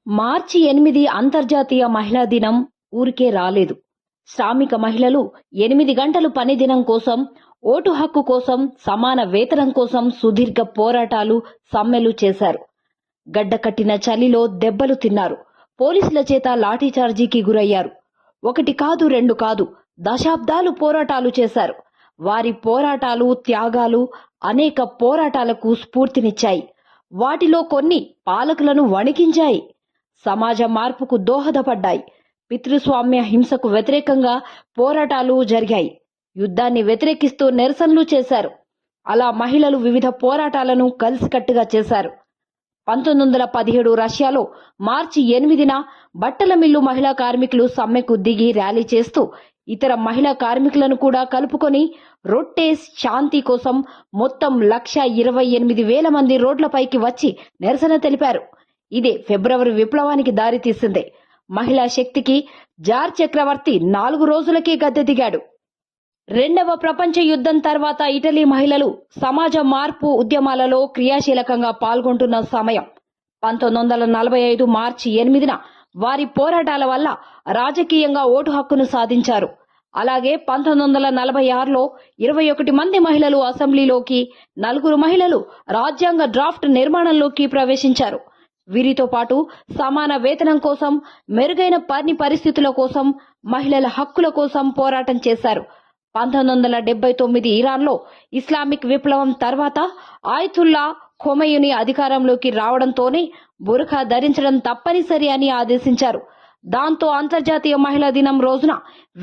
మార్చి 8 అంతర్జాతీయ మహిళా దినం ఊరికే రాలేదు. శ్రామిక మహిళలు 8 గంటలు పని దినం కోసం, ఓటు హక్కు కోసం, సమాన వేతనం కోసం సుదీర్ఘ పోరాటాలు, సమ్మెలు చేశారు. గడ్డకట్టిన చలిలో దెబ్బలు తిన్నారు. పోలీసుల చేత లాఠీచార్జీకి గురయ్యారు. ఒకటి కాదు, రెండు కాదు, దశాబ్దాలు పోరాటాలు చేశారు. వారి పోరాటాలు, త్యాగాలు అనేక పోరాటాలకు స్ఫూర్తినిచ్చాయి. వాటిలో కొన్ని పాలకులను వణికించాయి. సమాజ మార్పుకు దోహదపడ్డాయి. పితృస్వామ్య హింసకు వ్యతిరేకంగా పోరాటాలు జరిగాయి. యుద్ధాన్ని వ్యతిరేకిస్తూ నిరసనలు చేశారు. అలా మహిళలు వివిధ పోరాటాలను కలిసికట్టుగా చేశారు. 1917 రష్యాలో మార్చి 8న బట్టల మిల్లు మహిళా కార్మికులు సమ్మెకు దిగి ర్యాలీ చేస్తూ ఇతర మహిళా కార్మికులను కూడా కలుపుకొని రొట్టె శాంతి కోసం మొత్తం 1,28,000 మంది రోడ్లపైకి వచ్చి నిరసన తెలిపారు. ఇదే ఫిబ్రవరి విప్లవానికి దారితీసింది. మహిళా శక్తికి జార్ చక్రవర్తి 4 రోజులకే గద్దె దిగాడు. రెండవ ప్రపంచ యుద్ధం తర్వాత ఇటలీ మహిళలు సమాజ మార్పు ఉద్యమాలలో క్రియాశీలకంగా పాల్గొంటున్న సమయం. 1945 మార్చి 8న వారి పోరాటాల వల్ల రాజకీయంగా ఓటు హక్కును సాధించారు. అలాగే 1946లో 21 మంది మహిళలు అసెంబ్లీలోకి, 4 మహిళలు రాజ్యాంగ డ్రాఫ్ట్ నిర్మాణంలోకి ప్రవేశించారు. వీరితో పాటు సమాన వేతనం కోసం, మెరుగైన పని పరిస్థితుల కోసం, మహిళల హక్కుల కోసం పోరాటం చేశారు. 1979 ఇరాన్లో ఇస్లామిక్ విప్లవం తర్వాత ఆయతుల్లా ఖొమైనీ అధికారంలోకి రావడంతోనే బురఖా ధరించడం తప్పనిసరి అని ఆదేశించారు. దాంతో అంతర్జాతీయ మహిళా దినం రోజున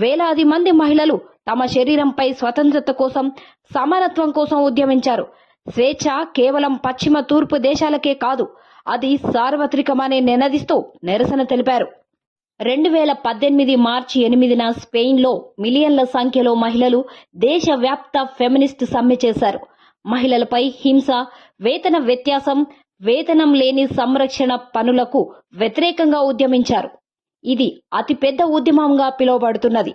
వేలాది మంది మహిళలు తమ శరీరంపై స్వతంత్రత కోసం, సమానత్వం కోసం ఉద్యమించారు. స్వేచ్ఛ కేవలం పశ్చిమ తూర్పు దేశాలకే కాదు, అది సార్వత్రికమని నినదిస్తూ నిరసన తెలిపారు. 2018 మార్చి 8న స్పెయిన్లో మిలియన్ల సంఖ్యలో మహిళలు దేశవ్యాప్త ఫెమినిస్ట్ సమ్మె చేశారు. మహిళలపై హింస, వేతన వ్యత్యాసం, వేతనం లేని సంరక్షణ పనులకు వ్యతిరేకంగా ఉద్యమించారు. ఇది అతిపెద్ద ఉద్యమంగా పిలువబడుతున్నది.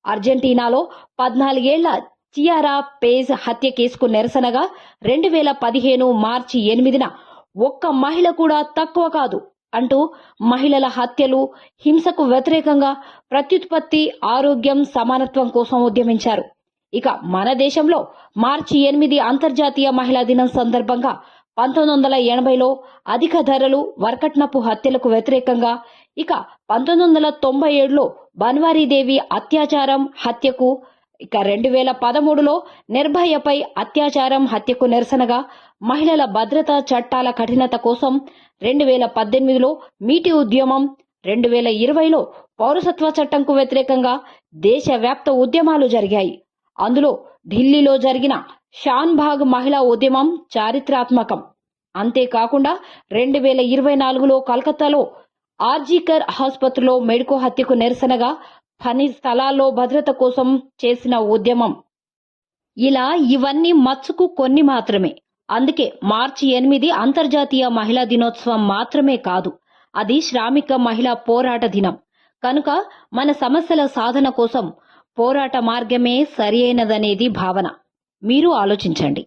అర్జెంటీనాలో 14 ఏళ్ల చియారా పేజ్ హత్య కేసుకు నిరసనగా 2015 మార్చి 8న ఒక్క మహిళ కూడా తక్కువ కాదు అంటూ మహిళల హత్యలు, హింసకు వ్యతిరేకంగా ప్రత్యుత్పత్తి, ఆరోగ్యం, సమానత్వం కోసం ఉద్యమించారు. ఇక మన దేశంలో మార్చి 8 అంతర్జాతీయ మహిళా దినం సందర్భంగా 1980లో అధిక ధరలు, వరకట్నపు హత్యలకు వ్యతిరేకంగా, ఇక 1997లో బన్వారీదేవి అత్యాచారం, హత్యకు, ఇక 2013లో నిర్భయపై అత్యాచారం, హత్యకు నిరసనగా, మహిళల భద్రతా చట్టాల కఠినత కోసం 2018లో మీటీ ఉద్యమం, 2020లో పౌరసత్వ చట్టంకు వ్యతిరేకంగా దేశవ్యాప్త ఉద్యమాలు జరిగాయి. అందులో ఢిల్లీలో జరిగిన షాన్బాగ్ మహిళా ఉద్యమం చారిత్రాత్మకం. అంతేకాకుండా 2024లో కలకత్తాలో ఆర్జీకర్ ఆసుపత్రిలో మెడికో హత్యకు నిరసనగా పని స్థలాల్లో భద్రత కోసం చేసిన ఉద్యమం. ఇలా ఇవన్నీ మచ్చుకు కొన్ని మాత్రమే. అందుకే మార్చి 8 అంతర్జాతీయ మహిళా దినోత్సవం మాత్రమే కాదు, అది శ్రామిక మహిళా పోరాట దినం. కనుక మన సమస్యల సాధన కోసం పోరాట మార్గమే సరియైనదనేది భావన. మీరు ఆలోచించండి.